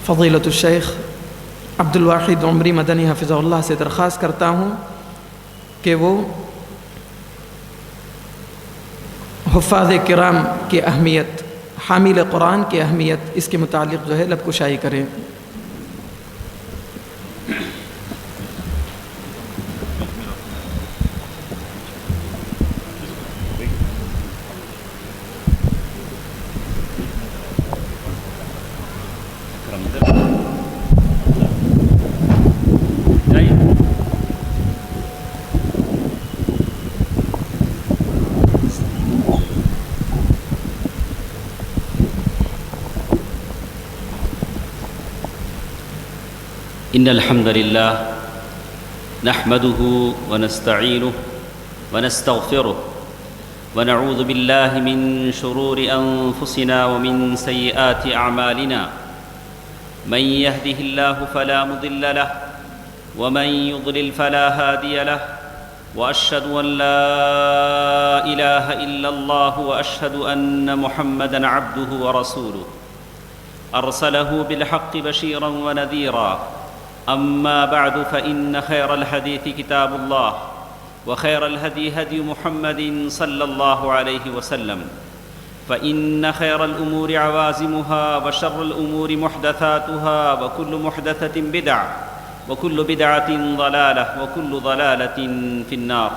فضیلۃ الشیخ عبد الواحد عمری مدنی حفظہ اللہ سے درخواست کرتا ہوں کہ وہ حفاظ کرام کی اہمیت، حامل قرآن کی اہمیت، اس کے متعلق جو ہے لب کشائی کریں۔ إن الحمد لله نحمده ونستعينه ونستغفره ونعوذ بالله من شرور أنفسنا ومن سيئات أعمالنا من يهده الله فلا مضل له ومن يضلل فلا هادي له وأشهد أن لا إله إلا الله وأشهد أن محمدًا عبده ورسوله أرسله بالحق بشيرًا ونذيرًا أما بعد فإن خير الحديث كتاب الله وخير الهدي هدي محمد صلى الله عليه وسلم فإن خير الأمور عوازمها وشر الأمور محدثاتها وكل محدثة بدعة وكل بدعة ضلالة وكل ضلالة في النار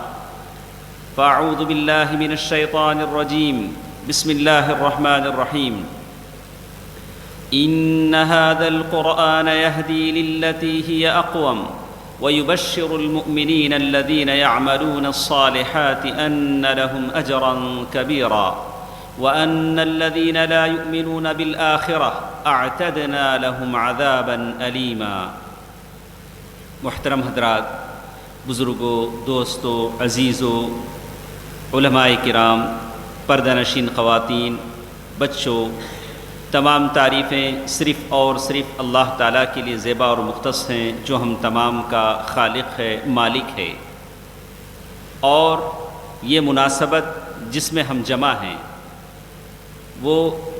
فأعوذ بالله من الشيطان الرجيم بسم الله الرحمن الرحيم إن هذا القرآن يهدي للتي هي أقوم ويبشر المؤمنين الذين يعملون الصالحات أن لهم أجرا كبيرا وأن الذين لا يؤمنون بالآخرة أعتدنا لهم عذابا أليما۔ محترم حضرات، بزرگوں، دوستوں، عزیزوں، علماء کرام، پردہ نشین خواتین، بچوں، تمام تعریفیں صرف اور صرف اللہ تعالیٰ کے لیے زیبا اور مختص ہیں جو ہم تمام کا خالق ہے، مالک ہے۔ اور یہ مناسبت جس میں ہم جمع ہیں وہ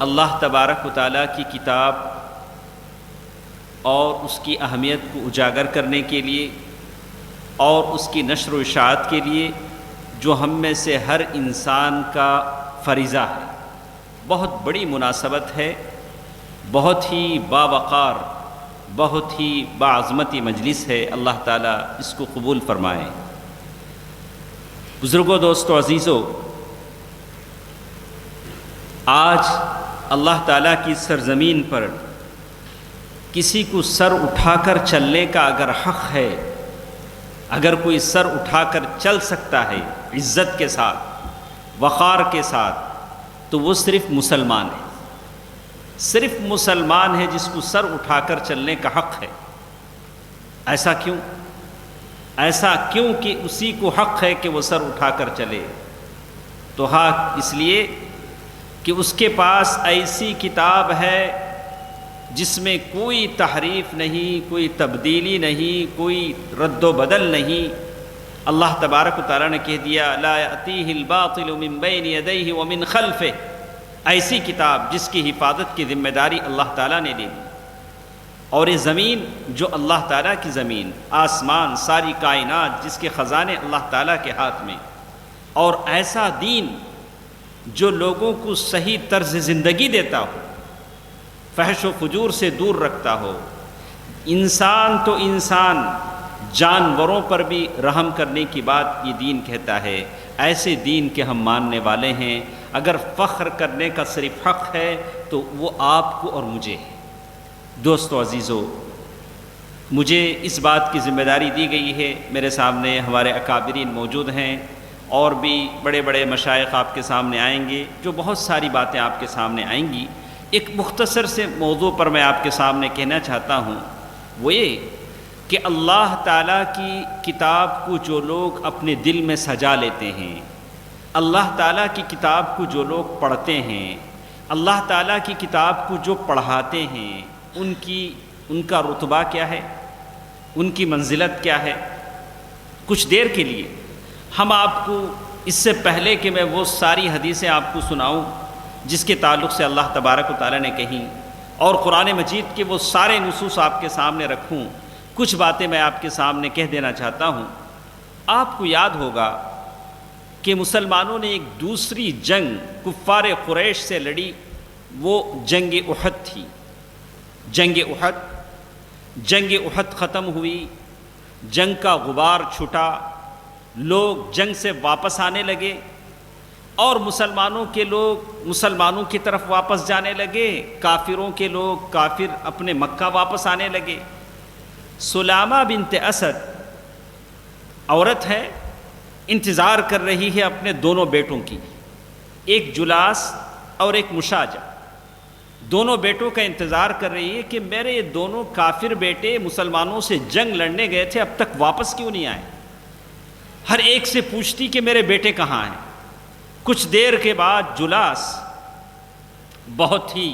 اللہ تبارک و تعالیٰ کی کتاب اور اس کی اہمیت کو اجاگر کرنے کے لیے اور اس کی نشر و اشاعت کے لیے جو ہم میں سے ہر انسان کا فریضہ ہے۔ بہت بڑی مناسبت ہے، بہت ہی باوقار، بہت ہی باعظمتی مجلس ہے۔ اللہ تعالیٰ اس کو قبول فرمائے۔ بزرگوں، دوستوں، عزیزوں، آج اللہ تعالیٰ کی سرزمین پر کسی کو سر اٹھا کر چلنے کا اگر حق ہے، اگر کوئی سر اٹھا کر چل سکتا ہے عزت کے ساتھ، وقار کے ساتھ، تو وہ صرف مسلمان ہے۔ صرف مسلمان ہے جس کو سر اٹھا کر چلنے کا حق ہے۔ ایسا کیوں؟ ایسا کیوں کہ اسی کو حق ہے کہ وہ سر اٹھا کر چلے؟ تو حق اس لیے کہ اس کے پاس ایسی کتاب ہے جس میں کوئی تحریف نہیں، کوئی تبدیلی نہیں، کوئی رد و بدل نہیں۔ اللہ تبارک و تعالیٰ نے کہہ دیا لا یأتیہ الباطل من بین یدیہ ومن خلفہ، ایسی کتاب جس کی حفاظت کی ذمہ داری اللہ تعالیٰ نے لی۔ اور یہ زمین جو اللہ تعالیٰ کی زمین، آسمان، ساری کائنات جس کے خزانے اللہ تعالیٰ کے ہاتھ میں، اور ایسا دین جو لوگوں کو صحیح طرز زندگی دیتا ہو، فحش و فجور سے دور رکھتا ہو، انسان تو انسان، جانوروں پر بھی رحم کرنے کی بات یہ دین کہتا ہے۔ ایسے دین کے ہم ماننے والے ہیں۔ اگر فخر کرنے کا صرف حق ہے تو وہ آپ کو اور مجھے ہے۔ دوستو، عزیزو، مجھے اس بات کی ذمہ داری دی گئی ہے، میرے سامنے ہمارے اکابرین موجود ہیں اور بھی بڑے بڑے مشائخ آپ کے سامنے آئیں گے، جو بہت ساری باتیں آپ کے سامنے آئیں گی۔ ایک مختصر سے موضوع پر میں آپ کے سامنے کہنا چاہتا ہوں، وہ یہ کہ اللہ تعالیٰ کی کتاب کو جو لوگ اپنے دل میں سجا لیتے ہیں، اللہ تعالیٰ کی کتاب کو جو لوگ پڑھتے ہیں، اللہ تعالیٰ کی کتاب کو جو پڑھاتے ہیں، ان کا رتبہ کیا ہے، ان کی منزلت کیا ہے۔ کچھ دیر کے لیے ہم آپ کو، اس سے پہلے کہ میں وہ ساری حدیثیں آپ کو سناؤں جس کے تعلق سے اللہ تبارک و تعالیٰ نے کہیں، اور قرآن مجید کے وہ سارے نصوص آپ کے سامنے رکھوں، کچھ باتیں میں آپ کے سامنے کہہ دینا چاہتا ہوں۔ آپ کو یاد ہوگا کہ مسلمانوں نے ایک دوسری جنگ کفار قریش سے لڑی، وہ جنگ احد تھی۔ جنگ احد ختم ہوئی، جنگ کا غبار چھٹا، لوگ جنگ سے واپس آنے لگے اور مسلمانوں کے لوگ مسلمانوں کی طرف واپس جانے لگے، کافروں کے لوگ کافر اپنے مکہ واپس آنے لگے۔ سلامہ بنت اسد عورت ہے، انتظار کر رہی ہے اپنے دونوں بیٹوں کی، ایک جلاس اور ایک مشاجہ، دونوں بیٹوں کا انتظار کر رہی ہے کہ میرے یہ دونوں کافر بیٹے مسلمانوں سے جنگ لڑنے گئے تھے، اب تک واپس کیوں نہیں آئے؟ ہر ایک سے پوچھتی کہ میرے بیٹے کہاں ہیں۔ کچھ دیر کے بعد جلاس بہت ہی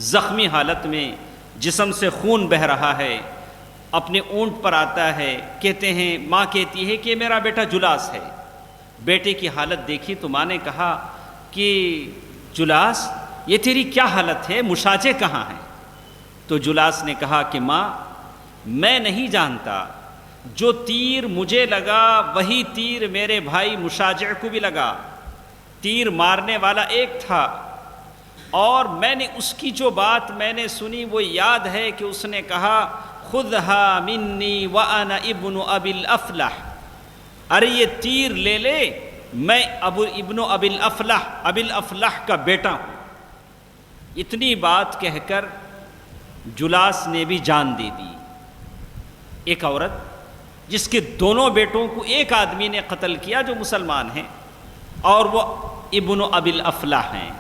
زخمی حالت میں، جسم سے خون بہہ رہا ہے، اپنے اونٹ پر آتا ہے، کہتے ہیں، ماں کہتی ہے کہ میرا بیٹا جلاس ہے۔ بیٹے کی حالت دیکھی تو ماں نے کہا کہ جلاس یہ تیری کیا حالت ہے، مشاجے کہاں ہیں؟ تو جلاس نے کہا کہ ماں میں نہیں جانتا، جو تیر مجھے لگا وہی تیر میرے بھائی مشاجع کو بھی لگا، تیر مارنے والا ایک تھا، اور میں نے اس کی جو بات میں نے سنی وہ یاد ہے کہ اس نے کہا خذھا منی وانا ابن ابی الافلح، ارے یہ تیر لے لے، میں ابن ابی الافلح کا بیٹا ہوں۔ اتنی بات کہہ کر جلاس نے بھی جان دے دی۔ ایک عورت جس کے دونوں بیٹوں کو ایک آدمی نے قتل کیا جو مسلمان ہیں، اور وہ ابن ابی الافلح ہیں،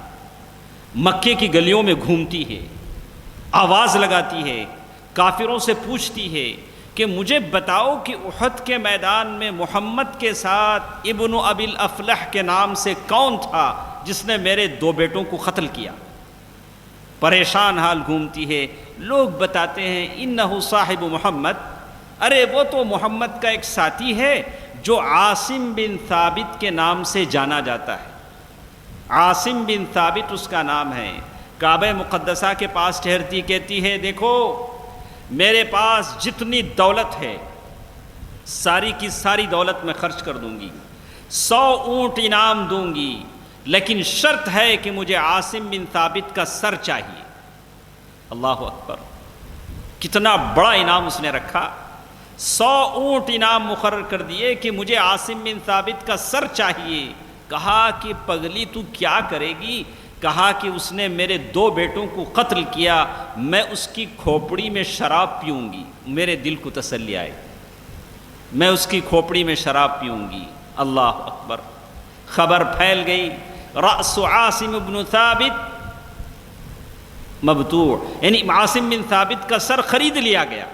مکے کی گلیوں میں گھومتی ہے، آواز لگاتی ہے، کافروں سے پوچھتی ہے کہ مجھے بتاؤ کہ احد کے میدان میں محمد کے ساتھ ابن ابی الافلح کے نام سے کون تھا جس نے میرے دو بیٹوں کو قتل کیا؟ پریشان حال گھومتی ہے، لوگ بتاتے ہیں انہو صاحب محمد، ارے وہ تو محمد کا ایک ساتھی ہے جو عاصم بن ثابت کے نام سے جانا جاتا ہے۔ عاصم بن ثابت اس کا نام ہے۔ کعبہ مقدسہ کے پاس ٹھہرتی، کہتی ہے دیکھو میرے پاس جتنی دولت ہے ساری کی ساری دولت میں خرچ کر دوں گی، 100 اونٹ انعام دوں گی، لیکن شرط ہے کہ مجھے عاصم بن ثابت کا سر چاہیے۔ اللہ اکبر، کتنا بڑا انعام اس نے رکھا، 100 اونٹ انعام مقرر کر دیے کہ مجھے عاصم بن ثابت کا سر چاہیے۔ کہا کہ پگلی تو کیا کرے گی؟ کہا کہ اس نے میرے 2 بیٹوں کو قتل کیا، میں اس کی کھوپڑی میں شراب پیوں گی، میرے دل کو تسلی آئے، میں اس کی کھوپڑی میں شراب پیوں گی۔ اللہ اکبر، خبر پھیل گئی، رأس عاصم بن ثابت مبتوع، یعنی عاصم بن ثابت کا سر خرید لیا گیا۔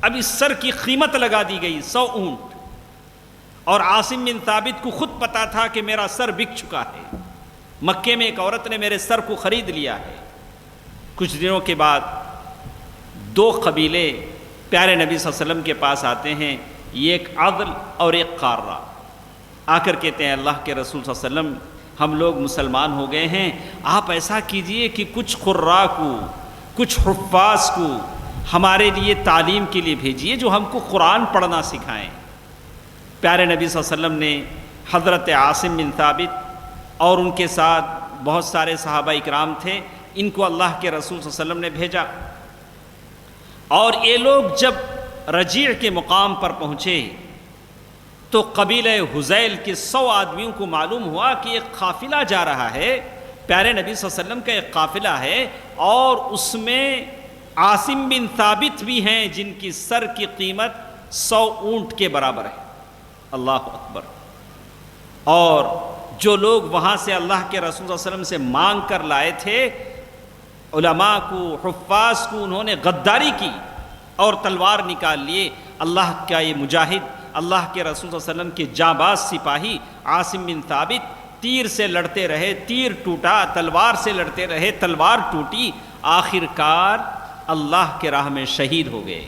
اب اس سر کی قیمت لگا دی گئی 100 اونٹ، اور عاصم بن ثابت کو خود پتا تھا کہ میرا سر بک چکا ہے، مکے میں ایک عورت نے میرے سر کو خرید لیا ہے۔ کچھ دنوں کے بعد 2 قبیلے پیارے نبی صلی اللہ علیہ وسلم کے پاس آتے ہیں، یہ ایک عدل اور ایک قارہ، آ کر کہتے ہیں اللہ کے رسول صلی اللہ علیہ وسلم ہم لوگ مسلمان ہو گئے ہیں، آپ ایسا کیجئے کہ کچھ قراء کو، کچھ حفاظ کو ہمارے لیے تعلیم کے لیے بھیجیے جو ہم کو قرآن پڑھنا سکھائیں۔ پیارے نبی صلی اللہ علیہ وسلم نے حضرت عاصم بن ثابت اور ان کے ساتھ بہت سارے صحابہ اکرام تھے، ان کو اللہ کے رسول صلی اللہ علیہ وسلم نے بھیجا، اور یہ لوگ جب رجیع کے مقام پر پہنچے تو قبیلہ حذیل کے 100 آدمیوں کو معلوم ہوا کہ ایک قافلہ جا رہا ہے، پیارے نبی صلی اللہ علیہ وسلم کا ایک قافلہ ہے، اور اس میں عاصم بن ثابت بھی ہیں جن کی سر کی قیمت 100 اونٹ کے برابر ہے۔ اللہ اکبر، اور جو لوگ وہاں سے اللہ کے رسول صلی اللہ علیہ وسلم سے مانگ کر لائے تھے، علماء کو، حفاظ کو، انہوں نے غداری کی اور تلوار نکال لیے۔ اللہ کا یہ مجاہد، اللہ کے رسول صلی اللہ علیہ وسلم کے جانباز سپاہی عاصم بن ثابت تیر سے لڑتے رہے، تیر ٹوٹا، تلوار سے لڑتے رہے، تلوار ٹوٹی، آخر کار اللہ کے راہ میں شہید ہو گئے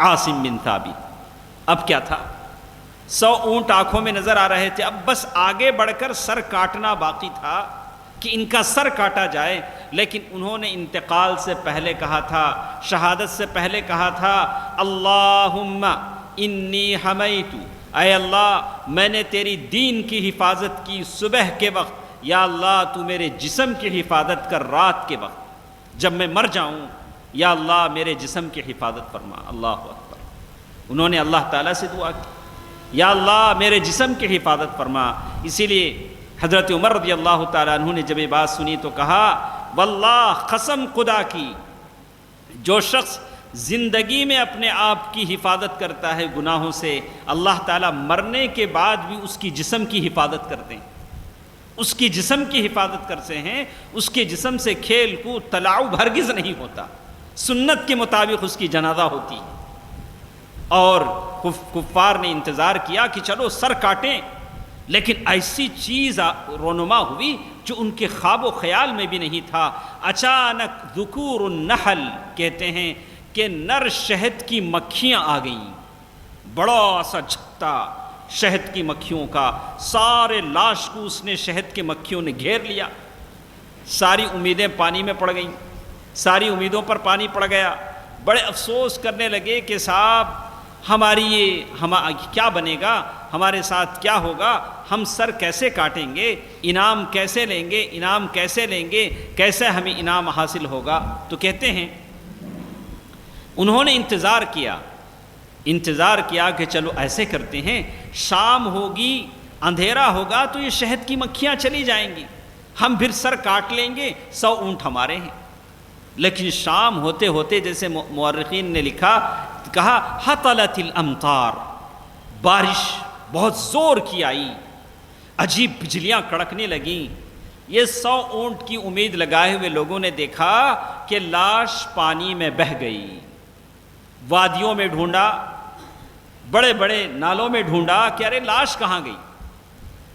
عاصم بن ثابت۔ اب کیا تھا؟ 100 اونٹ آنکھوں میں نظر آ رہے تھے، اب بس آگے بڑھ کر سر کاٹنا باقی تھا کہ ان کا سر کاٹا جائے، لیکن انہوں نے انتقال سے پہلے کہا تھا، شہادت سے پہلے کہا تھا اللہم انی حمیتو، اے اللہ میں نے تیری دین کی حفاظت کی صبح کے وقت، یا اللہ تو میرے جسم کی حفاظت کر رات کے وقت، جب میں مر جاؤں یا اللہ میرے جسم کی حفاظت فرما۔ اللہ اکبر، انہوں نے اللہ تعالیٰ سے دعا کی یا اللہ میرے جسم کی حفاظت فرما۔ اسی لیے حضرت عمر رضی اللہ تعالیٰ عنہ نے جب یہ بات سنی تو کہا واللہ قسم خدا کی، جو شخص زندگی میں اپنے آپ کی حفاظت کرتا ہے گناہوں سے، اللہ تعالیٰ مرنے کے بعد بھی اس کی جسم کی حفاظت کرتے ہیں، اس کی جسم کی حفاظت کرتے ہیں، اس کے جسم سے کھیل کود تلاعب ہرگز نہیں ہوتا، سنت کے مطابق اس کی جنازہ ہوتی ہے۔ اور کفار نے انتظار کیا کہ چلو سر کاٹیں، لیکن ایسی چیز رونما ہوئی جو ان کے خواب و خیال میں بھی نہیں تھا۔ اچانک ذکور النحل کہتے ہیں کہ نر شہد کی مکھیاں آ گئیں، بڑا سا جھپٹا شہد کی مکھیوں کا، سارے لاش کو اس نے شہد کے مکھیوں نے گھیر لیا، ساری امیدیں پانی میں پڑ گئیں، ساری امیدوں پر پانی پڑ گیا۔ بڑے افسوس کرنے لگے کہ صاحب ہماری کیا بنے گا، ہمارے ساتھ کیا ہوگا، ہم سر کیسے کاٹیں گے، انعام کیسے لیں گے، انعام کیسے لیں گے، کیسے ہمیں انعام حاصل ہوگا۔ تو کہتے ہیں انہوں نے انتظار کیا کہ چلو ایسے کرتے ہیں، شام ہوگی اندھیرا ہوگا تو یہ شہد کی مکھیاں چلی جائیں گی، ہم پھر سر کاٹ لیں گے، 100 اونٹ ہمارے ہیں۔ لیکن شام ہوتے ہوتے جیسے مورخین نے کہا ہطلت الامطار، بارش بہت زور کی آئی، عجیب بجلیاں کڑکنے لگیں۔ یہ 100 اونٹ کی امید لگائے ہوئے لوگوں نے دیکھا کہ لاش پانی میں بہہ گئی، وادیوں میں ڈھونڈا، بڑے بڑے نالوں میں ڈھونڈا کہ ارے لاش کہاں گئی،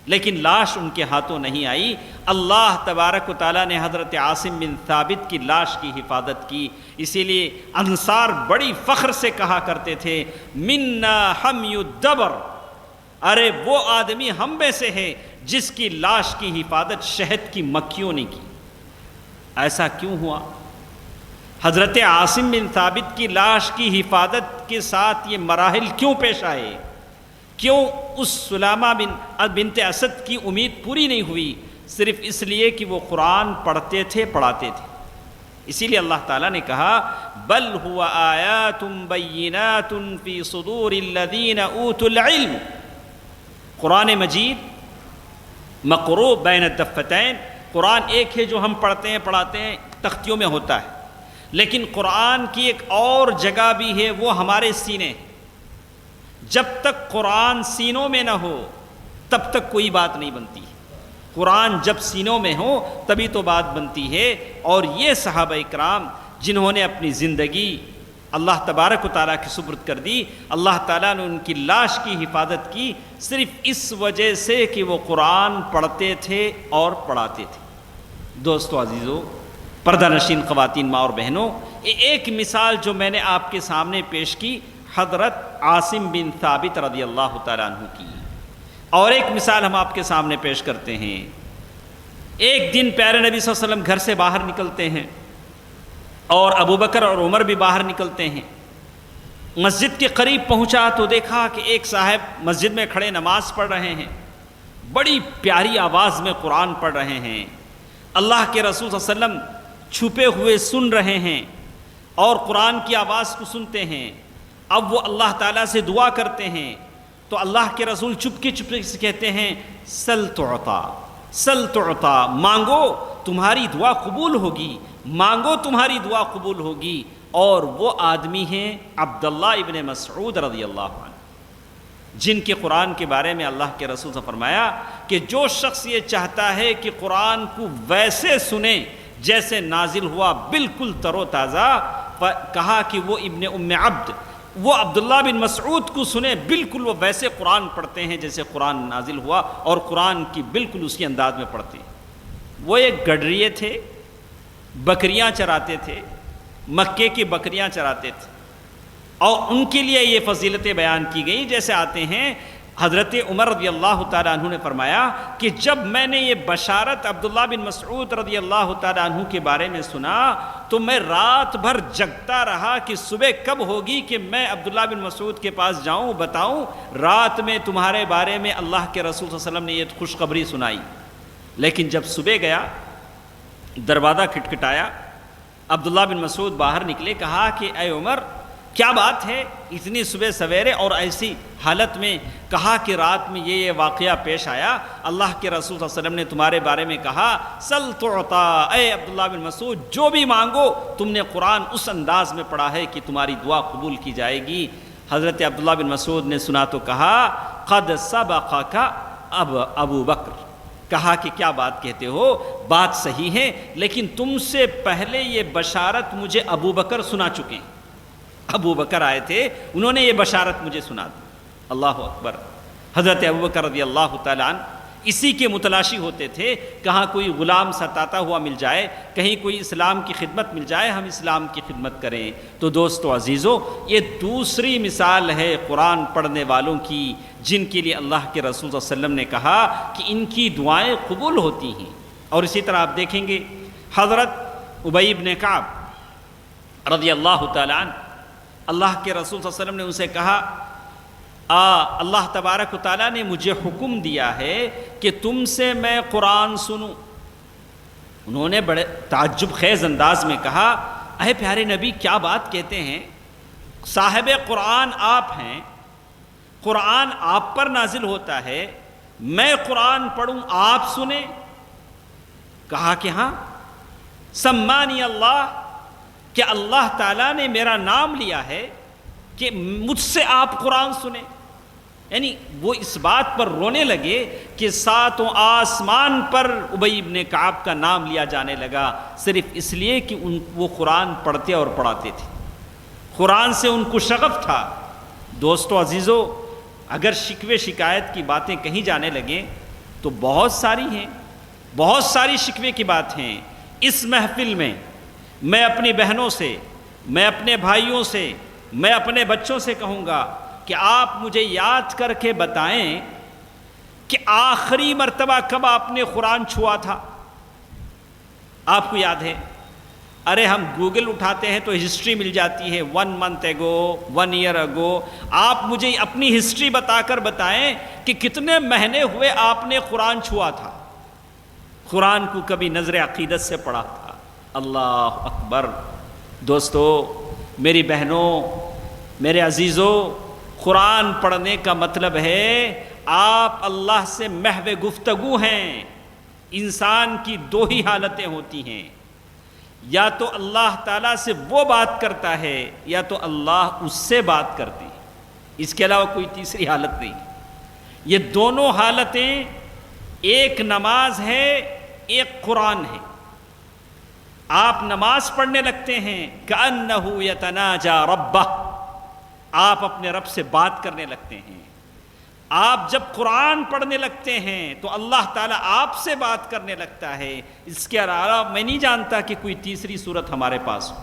لیکن لاش ان کے ہاتھوں نہیں آئی۔ اللہ تبارک و تعالیٰ نے حضرت عاصم بن ثابت کی لاش کی حفاظت کی۔ اسی لیے انصار بڑی فخر سے کہا کرتے تھے منا حمی الدبر، ارے وہ آدمی ہم میں سے ہے جس کی لاش کی حفاظت شہد کی مکھیوں نے کی۔ ایسا کیوں ہوا؟ حضرت عاصم بن ثابت کی لاش کی حفاظت کے ساتھ یہ مراحل کیوں پیش آئے؟ کیوں اس سلامہ بنت اسد کی امید پوری نہیں ہوئی؟ صرف اس لیے کہ وہ قرآن پڑھتے تھے، پڑھاتے تھے۔ اسی لیے اللہ تعالیٰ نے کہا بل هو آیات بینات فی صدور الذین اوتوا العلم، قرآن مجید مقروء بین الدفتین، قرآن ایک ہے جو ہم پڑھتے ہیں پڑھاتے ہیں، تختیوں میں ہوتا ہے، لیکن قرآن کی ایک اور جگہ بھی ہے، وہ ہمارے سینے۔ جب تک قرآن سینوں میں نہ ہو تب تک کوئی بات نہیں بنتی، قرآن جب سینوں میں ہو تبھی تو بات بنتی ہے۔ اور یہ صحابہ اکرام جنہوں نے اپنی زندگی اللہ تبارک و تعالیٰ کی سپرد کر دی، اللہ تعالیٰ نے ان کی لاش کی حفاظت کی صرف اس وجہ سے کہ وہ قرآن پڑھتے تھے اور پڑھاتے تھے۔ دوستو عزیزو، پردہ نشین خواتین ماں اور بہنوں، ایک مثال جو میں نے آپ کے سامنے پیش کی حضرت عاصم بن ثابت رضی اللہ تعالیٰ عنہ کی، اور ایک مثال ہم آپ کے سامنے پیش کرتے ہیں۔ ایک دن پیارے نبی صلی اللہ علیہ وسلم گھر سے باہر نکلتے ہیں اور ابو بکر اور عمر بھی باہر نکلتے ہیں۔ مسجد کے قریب پہنچا تو دیکھا کہ ایک صاحب مسجد میں کھڑے نماز پڑھ رہے ہیں، بڑی پیاری آواز میں قرآن پڑھ رہے ہیں، اللہ کے رسول صلی اللہ علیہ وسلم چھپے ہوئے سن رہے ہیں اور قرآن کی آواز کو سنتے ہیں۔ اب وہ اللہ تعالیٰ سے دعا کرتے ہیں تو اللہ کے رسول چپکے چپکے سے کہتے ہیں سل تعطا، سل تعطا، مانگو تمہاری دعا قبول ہوگی، مانگو تمہاری دعا قبول ہوگی۔ اور وہ آدمی ہیں عبداللہ ابن مسعود رضی اللہ عنہ، جن کے قرآن کے بارے میں اللہ کے رسول نے فرمایا کہ جو شخص یہ چاہتا ہے کہ قرآن کو ویسے سنے جیسے نازل ہوا، بالکل تر و تازہ، کہا کہ وہ ابن ام عبد، وہ عبداللہ بن مسعود کو سنے، بالکل وہ ویسے قرآن پڑھتے ہیں جیسے قرآن نازل ہوا، اور قرآن کی بالکل اسی انداز میں پڑھتے ہیں۔ وہ ایک گڈریے تھے، بکریاں چراتے تھے، مکے کی بکریاں چراتے تھے، اور ان کے لیے یہ فضیلتیں بیان کی گئی، جیسے آتے ہیں حضرت عمر رضی اللہ تعالیٰ عنہ نے فرمایا کہ جب میں نے یہ بشارت عبداللہ بن مسعود رضی اللہ تعالیٰ عنہ کے بارے میں سنا تو میں رات بھر جگتا رہا کہ صبح کب ہوگی کہ میں عبداللہ بن مسعود کے پاس جاؤں، بتاؤں رات میں تمہارے بارے میں اللہ کے رسول صلی اللہ علیہ وسلم نے یہ خوشخبری سنائی۔ لیکن جب صبح گیا، دروازہ کھٹکھٹایا، عبداللہ بن مسعود باہر نکلے، کہا کہ اے عمر کیا بات ہے اتنی صبح سویرے اور ایسی حالت میں؟ کہا کہ رات میں یہ واقعہ پیش آیا، اللہ کے رسول صلی اللہ علیہ وسلم نے تمہارے بارے میں کہا سل تعطا، اے عبداللہ بن مسعود جو بھی مانگو، تم نے قرآن اس انداز میں پڑھا ہے کہ تمہاری دعا قبول کی جائے گی۔ حضرت عبداللہ بن مسعود نے سنا تو کہا قد سبقک ابو بکر، کہا کہ کیا بات کہتے ہو، بات صحیح ہے لیکن تم سے پہلے یہ بشارت مجھے ابو بکر سنا چکے ہیں، ابو بکر آئے تھے، انہوں نے یہ بشارت مجھے سنا دی۔ اللہ اکبر۔ حضرت ابو بکر رضی اللہ تعالیٰ عنہ اسی کے متلاشی ہوتے تھے، کہاں کوئی غلام ستاتا ہوا مل جائے، کہیں کوئی اسلام کی خدمت مل جائے، ہم اسلام کی خدمت کریں۔ تو دوستو عزیزو، یہ دوسری مثال ہے قرآن پڑھنے والوں کی، جن کے لیے اللہ کے رسول صلی اللہ علیہ وسلم نے کہا کہ ان کی دعائیں قبول ہوتی ہیں۔ اور اسی طرح آپ دیکھیں گے حضرت ابی بن کعب رضی اللہ تعالیٰ عنہ، اللہ کے رسول صلی اللہ علیہ وسلم نے ان سے کہا اللہ تبارک و تعالیٰ نے مجھے حکم دیا ہے کہ تم سے میں قرآن سنوں۔ انہوں نے بڑے تعجب خیز انداز میں کہا اے پیارے نبی کیا بات کہتے ہیں، صاحب قرآن آپ ہیں، قرآن آپ پر نازل ہوتا ہے، میں قرآن پڑھوں آپ سنیں؟ کہا کہ ہاں، سمانی اللہ، کہ اللہ تعالیٰ نے میرا نام لیا ہے کہ مجھ سے آپ قرآن سنیں۔ یعنی وہ اس بات پر رونے لگے کہ ساتوں آسمان پر ابی بن کعب کا نام لیا جانے لگا، صرف اس لیے کہ وہ قرآن پڑھتے اور پڑھاتے تھے، قرآن سے ان کو شغف تھا۔ دوستو عزیزو، اگر شکوے شکایت کی باتیں کہیں جانے لگیں تو بہت ساری ہیں، بہت ساری شکوے کی بات ہیں۔ اس محفل میں میں اپنی بہنوں سے، میں اپنے بھائیوں سے، میں اپنے بچوں سے کہوں گا کہ آپ مجھے یاد کر کے بتائیں کہ آخری مرتبہ کب آپ نے قرآن چھوا تھا؟ آپ کو یاد ہے؟ ارے ہم گوگل اٹھاتے ہیں تو ہسٹری مل جاتی ہے، 1 month ago، 1 year ago۔ آپ مجھے اپنی ہسٹری بتا کر بتائیں کہ کتنے مہینے ہوئے آپ نے قرآن چھوا تھا، قرآن کو کبھی نظر عقیدت سے پڑھا تھا۔ اللہ اکبر۔ دوستو، میری بہنوں، میرے عزیزوں، قرآن پڑھنے کا مطلب ہے آپ اللہ سے محو گفتگو ہیں۔ انسان کی 2 ہی حالتیں ہوتی ہیں، یا تو اللہ تعالیٰ سے وہ بات کرتا ہے یا تو اللہ اس سے بات کرتے ہیں، اس کے علاوہ کوئی تیسری حالت نہیں۔ یہ دونوں حالتیں، ایک نماز ہے، ایک قرآن ہے۔ آپ نماز پڑھنے لگتے ہیں کأنہ یتناجا ربہ، آپ اپنے رب سے بات کرنے لگتے ہیں۔ آپ جب قرآن پڑھنے لگتے ہیں تو اللہ تعالیٰ آپ سے بات کرنے لگتا ہے۔ اس کے علاوہ میں نہیں جانتا کہ کوئی تیسری صورت ہمارے پاس ہو،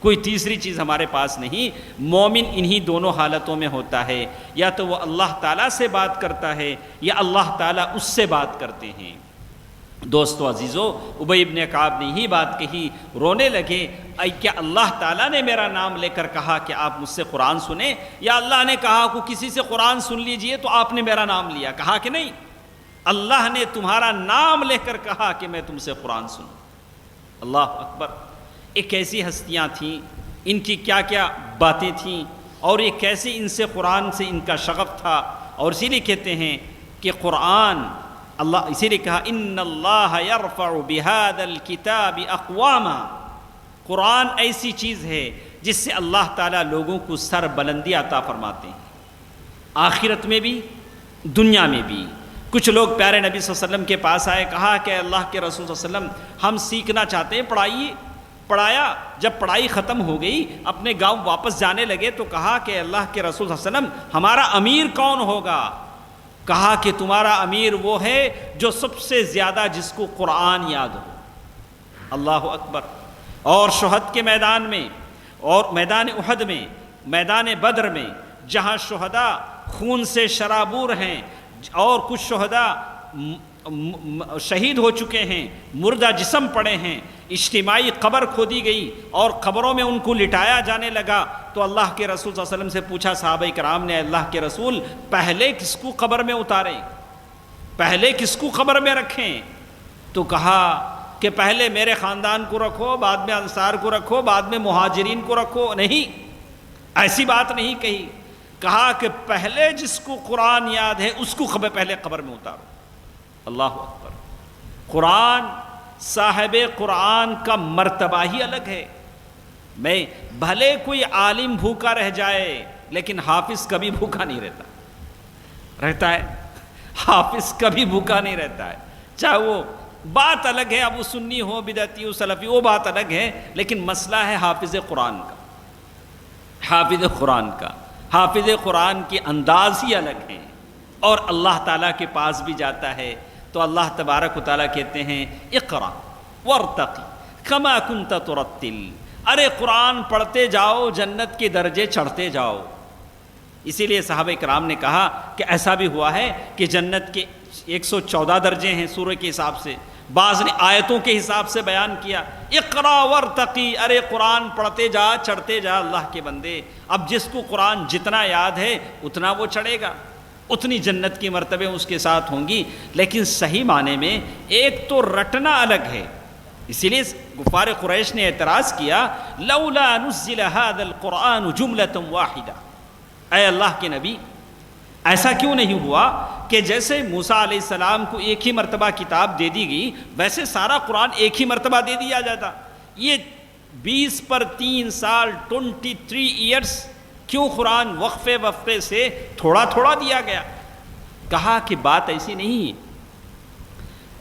کوئی تیسری چیز ہمارے پاس نہیں۔ مومن انہی دونوں حالتوں میں ہوتا ہے، یا تو وہ اللہ تعالیٰ سے بات کرتا ہے یا اللہ تعالیٰ اس سے بات کرتے ہیں۔ دوستو عزیزو، ابی بن کعب نے یہی بات کہی، رونے لگے اے کیا اللہ تعالیٰ نے میرا نام لے کر کہا کہ آپ مجھ سے قرآن سنیں، یا اللہ نے کہا کہ کسی سے قرآن سن لیجئے تو آپ نے میرا نام لیا؟ کہا کہ نہیں، اللہ نے تمہارا نام لے کر کہا کہ میں تم سے قرآن سنوں۔ اللہ اکبر۔ ایک ایسی ہستیاں تھیں، ان کی کیا کیا باتیں تھیں، اور یہ کیسے ان سے قرآن سے ان کا شغف تھا۔ اور اسی لیے کہتے ہیں کہ قرآن، اللہ اسی لیے کہا ان اللہ یرفع بہذا الکتاب اقواما، قرآن ایسی چیز ہے جس سے اللہ تعالیٰ لوگوں کو سر بلندی عطا فرماتے ہیں، آخرت میں بھی دنیا میں بھی۔ کچھ لوگ پیارے نبی صلی اللہ علیہ وسلم کے پاس آئے، کہا کہ اللہ کے رسول صلی اللہ علیہ وسلم ہم سیکھنا چاہتے ہیں، پڑھائیے۔ پڑھایا، جب پڑھائی ختم ہو گئی اپنے گاؤں واپس جانے لگے تو کہا کہ اللہ کے رسول صلی اللہ علیہ وسلم ہمارا امیر کون ہوگا؟ کہا کہ تمہارا امیر وہ ہے جو سب سے زیادہ جس کو قرآن یاد ہو۔ اللہ اکبر۔ اور شہد کے میدان میں، اور میدان احد میں، میدان بدر میں، جہاں شہداء خون سے شرابور ہیں، اور کچھ شہداء شہید ہو چکے ہیں، مردہ جسم پڑے ہیں، اجتماعی قبر کھودی گئی اور قبروں میں ان کو لٹایا جانے لگا۔ تو اللہ کے رسول صلی اللہ علیہ وسلم سے پوچھا صحابہ کرام نے، اللہ کے رسول پہلے کس کو قبر میں اتاریں، پہلے کس کو قبر میں رکھیں؟ تو کہا کہ پہلے میرے خاندان کو رکھو، بعد میں انصار کو رکھو، بعد میں مہاجرین کو رکھو۔ نہیں، ایسی بات نہیں کہی، کہا کہ پہلے جس کو قرآن یاد ہے اس کو پہلے قبر میں اتارو۔ اللہ اکبر! قرآن، صاحب قرآن کا مرتبہ ہی الگ ہے۔ میں بھلے کوئی عالم بھوکا رہ جائے لیکن حافظ کبھی بھوکا نہیں رہتا ہے، حافظ کبھی بھوکا نہیں رہتا ہے، چاہے وہ بات الگ ہے، اب وہ سنی ہو، بدعتی ہو، سلفی، وہ بات الگ ہے، لیکن مسئلہ ہے حافظ قرآن کا، حافظ قرآن کا۔ حافظ قرآن کے انداز ہی الگ ہیں، اور اللہ تعالیٰ کے پاس بھی جاتا ہے تو اللہ تبارک و تعالیٰ کہتے ہیں اقرا وارتقی کما کنت ترتل، ارے قرآن پڑھتے جاؤ، جنت کے درجے چڑھتے جاؤ۔ اسی لیے صحابہ کرام نے کہا کہ ایسا بھی ہوا ہے کہ جنت کے 114 درجے ہیں سورہ کے حساب سے، بعض نے آیتوں کے حساب سے بیان کیا۔ اقرا وارتقی، ارے قرآن پڑھتے جا، چڑھتے جا اللہ کے بندے۔ اب جس کو قرآن جتنا یاد ہے اتنا وہ چڑھے گا، اتنی جنت کی مرتبے اس کے ساتھ ہوں گی۔ لیکن صحیح معنی میں ایک تو رٹنا الگ ہے، اسی لیے کفار قریش نے اعتراض کیا لولا نزل هذا القرآن جملة واحدہ، اے اللہ کے نبی ایسا کیوں نہیں ہوا کہ جیسے موسیٰ علیہ السلام کو ایک ہی مرتبہ کتاب دے دی گئی ویسے سارا قرآن ایک ہی مرتبہ دے دیا جاتا؟ یہ 20 پر 3 سال 23 ایئرس کیوں قرآن وقفے وقفے سے تھوڑا تھوڑا دیا گیا؟ کہا کہ بات ایسی نہیں ہے،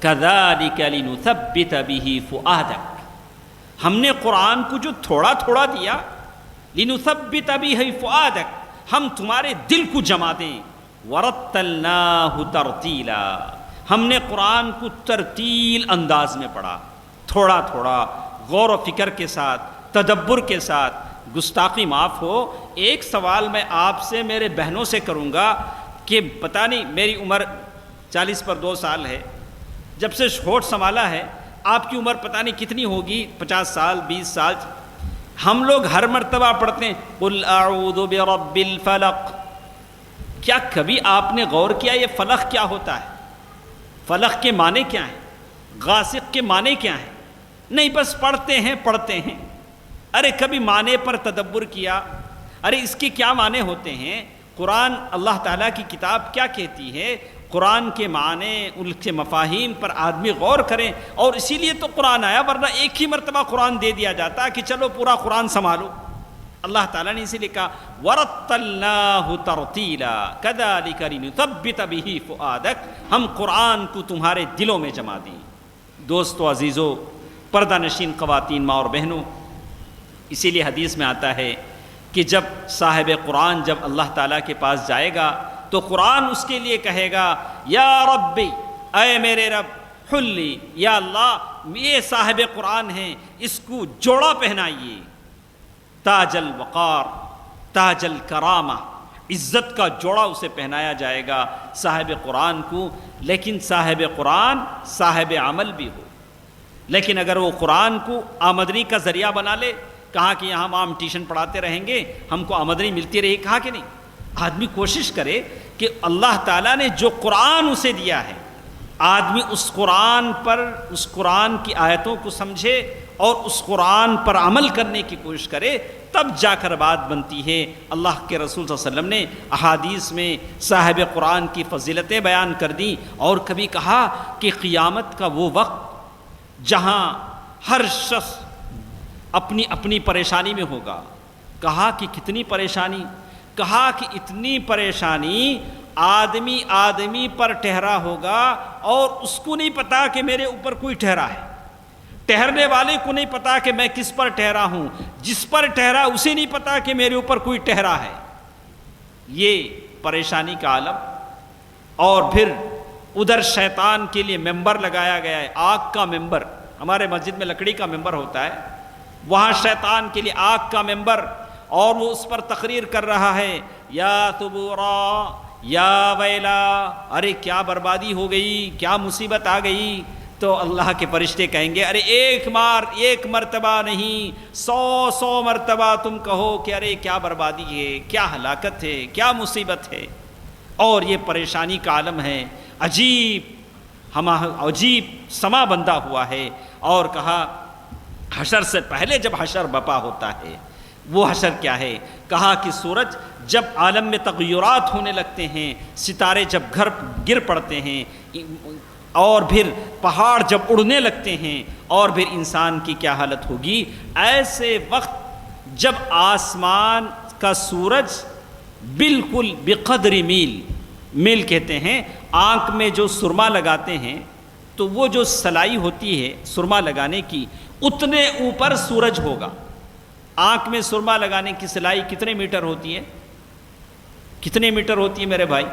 كَذَلِكَ لِنُثَبِّتَ بِهِ فُؤَادَكَ، ہم نے قرآن کو جو تھوڑا تھوڑا دیا، لِنُثَبِّتَ بِهِ فُؤَادَكَ، ہم تمہارے دل کو جما دیں، وَرَتَّلْنَاهُ تَرْتِيلًا، ہم نے قرآن کو ترتیل انداز میں پڑھا، تھوڑا تھوڑا غور و فکر کے ساتھ، تدبر کے ساتھ۔ گستاخی معاف ہو، ایک سوال میں آپ سے میرے بہنوں سے کروں گا کہ پتہ نہیں، میری عمر 40 پر 2 سال ہے، جب سے ہوش سنبھالا ہے، آپ کی عمر پتہ نہیں کتنی ہوگی، 50 سال 20 سال۔ ہم لوگ ہر مرتبہ پڑھتے ہیں قُلْ أَعُوذُ بِرَبِّ الْفَلَقِ، کیا کبھی آپ نے غور کیا یہ فلق کیا ہوتا ہے؟ فلق کے معنی کیا ہیں؟ غاسق کے معنی کیا ہیں؟ نہیں، بس پڑھتے ہیں۔ ارے کبھی معنی پر تدبر کیا؟ ارے اس کے کیا معنی ہوتے ہیں؟ قرآن اللہ تعالیٰ کی کتاب کیا کہتی ہے؟ قرآن کے معنی، ان کے مفاہیم پر آدمی غور کریں، اور اسی لیے تو قرآن آیا، ورنہ ایک ہی مرتبہ قرآن دے دیا جاتا کہ چلو پورا قرآن سنبھالو۔ اللہ تعالیٰ نے اسی لیے کہا وَرَتَّلْنَاهُ تَرْتِيلًا كَذَلِكَ لِنُثَبِّتَ بِهِ فُؤَادَكَ، ہم قرآن کو تمہارے دلوں میں جما دیں۔ دوستو عزیزو، پردہ نشین خواتین، ماں اور بہنوں، اسی لیے حدیث میں آتا ہے کہ جب صاحب قرآن جب اللہ تعالیٰ کے پاس جائے گا تو قرآن اس کے لیے کہے گا یا ربی، اے میرے رب، حلی، یا اللہ یہ صاحب قرآن ہیں، اس کو جوڑا پہنائیے، تاج الوقار، تاج الکرامہ، عزت کا جوڑا اسے پہنایا جائے گا صاحب قرآن کو۔ لیکن صاحب قرآن صاحب عمل بھی ہو، لیکن اگر وہ قرآن کو آمدنی کا ذریعہ بنا لے، کہا کہ یہاں ہم ٹیوشن پڑھاتے رہیں گے، ہم کو آمدنی ملتی رہی، کہا کہ نہیں، آدمی کوشش کرے کہ اللہ تعالیٰ نے جو قرآن اسے دیا ہے، آدمی اس قرآن پر، اس قرآن کی آیتوں کو سمجھے اور اس قرآن پر عمل کرنے کی کوشش کرے، تب جا کر بات بنتی ہے۔ اللہ کے رسول صلی اللہ علیہ وسلم نے احادیث میں صاحب قرآن کی فضیلتیں بیان کر دیں، اور کبھی کہا کہ قیامت کا وہ وقت جہاں ہر شخص اپنی اپنی پریشانی میں ہوگا۔ کہا کہ کتنی پریشانی؟ کہا کہ اتنی پریشانی آدمی پر ٹھہرا ہوگا اور اس کو نہیں پتا کہ میرے اوپر کوئی ٹھہرا ہے، ٹھہرنے والے کو نہیں پتا کہ میں کس پر ٹھہرا ہوں، جس پر ٹھہرا اسے نہیں پتا کہ میرے اوپر کوئی ٹھہرا ہے۔ یہ پریشانی کا عالم۔ اور پھر ادھر شیطان کے لیے ممبر لگایا گیا ہے، آگ کا ممبر، ہمارے مسجد میں لکڑی کا ممبر ہوتا ہے، وہاں شیطان کے لیے آگ کا ممبر، اور وہ اس پر تقریر کر رہا ہے، یا ثبورا یا ویلا، ارے کیا بربادی ہو گئی، کیا مصیبت آ گئی، تو اللہ کے فرشتے کہیں گے ارے ایک مرتبہ نہیں، 100 مرتبہ تم کہو کہ ارے کیا بربادی ہے، کیا ہلاکت ہے، کیا مصیبت ہے۔ اور یہ پریشانی کا عالم ہے، عجیب سما بندہ ہوا ہے۔ اور کہا حشر سے پہلے جب حشر بپا ہوتا ہے، وہ حشر کیا ہے؟ کہا کہ سورج جب عالم میں تغیرات ہونے لگتے ہیں، ستارے جب گر پڑتے ہیں، اور پھر پہاڑ جب اڑنے لگتے ہیں، اور پھر انسان کی کیا حالت ہوگی، ایسے وقت جب آسمان کا سورج بالکل بقدر میل کہتے ہیں، آنکھ میں جو سرما لگاتے ہیں تو وہ جو سلائی ہوتی ہے سرما لگانے کی، اتنے اوپر سورج ہوگا۔ آنکھ میں سرما لگانے کی سلائی کتنے میٹر ہوتی ہے؟ کتنے میٹر ہوتی ہے میرے بھائی؟